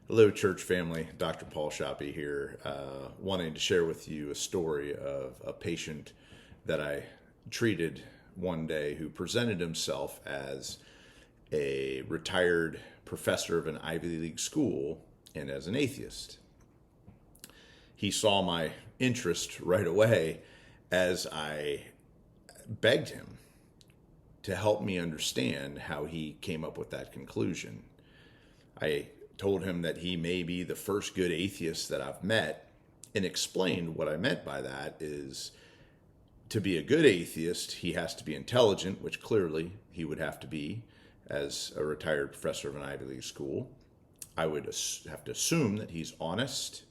Hello, church family. Dr. Paul Shoppy here, wanting to share with you a story of a patient that I treated one day who presented himself as a retired professor of an Ivy League school and as an atheist. He saw my interest right away as I begged him to help me understand how he came up with that conclusion. I told him that he may be the first good atheist that I've met and explained what I meant by that is to be a good atheist, he has to be intelligent, which clearly he would have to be as a retired professor of an Ivy League school. I would have to assume that he's honest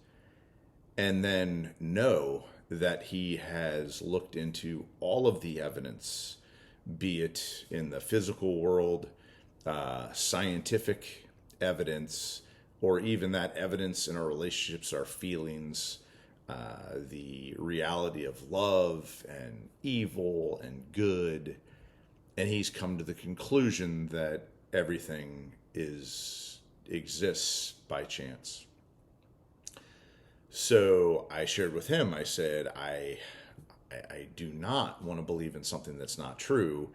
and then know that he has looked into all of the evidence, be it in the physical world, scientific evidence, or even that evidence in our relationships, our feelings, the reality of love and evil and good. And he's come to the conclusion that everything exists by chance. So I shared with him, I said, I do not want to believe in something that's not true,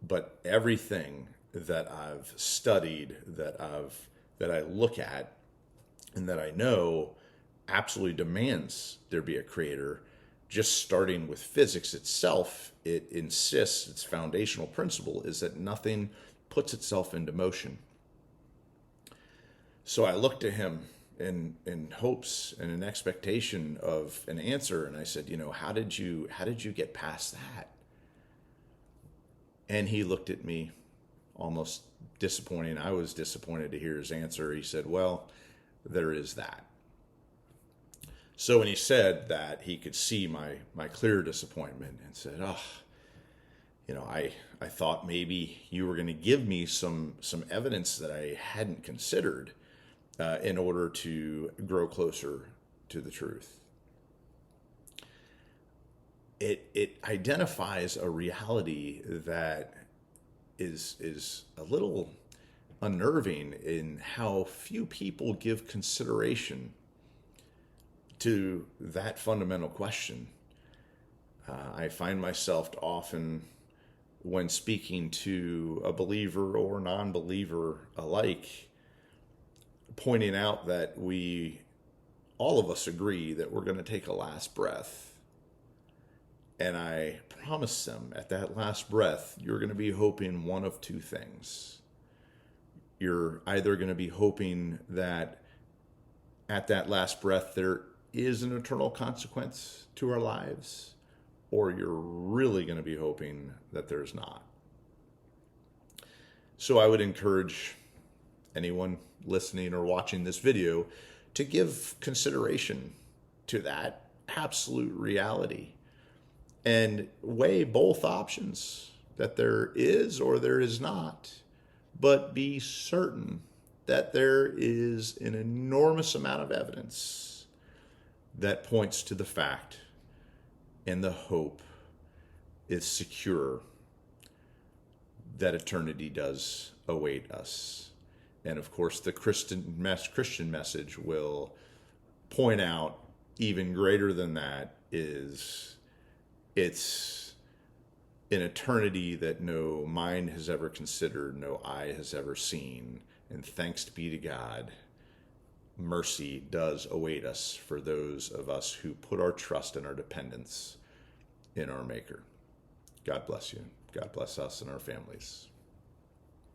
but everything that I've studied, that I look at, and that I know absolutely demands there be a creator. Just starting with physics itself, it insists, its foundational principle is that nothing puts itself into motion. So I looked at him in hopes and an expectation of an answer, and I said, how did you get past that? And he looked at me almost disappointing. I was disappointed to hear his answer. He said, well, there is that. So when he said that, he could see my clear disappointment and said, I thought maybe you were going to give me some evidence that I hadn't considered in order to grow closer to the truth. It identifies a reality that is a little unnerving in how few people give consideration to that fundamental question. I find myself often, when speaking to a believer or non-believer alike, pointing out that all of us agree that we're going to take a last breath. And I promise them at that last breath, you're going to be hoping one of two things. You're either going to be hoping that at that last breath there is an eternal consequence to our lives, or you're really going to be hoping that there's not. So I would encourage anyone listening or watching this video to give consideration to that absolute reality and weigh both options, that there is or there is not, but be certain that there is an enormous amount of evidence that points to the fact and the hope is secure that eternity does await us. And of course, the Christian message will point out even greater than that is it's an eternity that no mind has ever considered, no eye has ever seen. And thanks be to God, mercy does await us for those of us who put our trust and our dependence in our Maker. God bless you. God bless us and our families.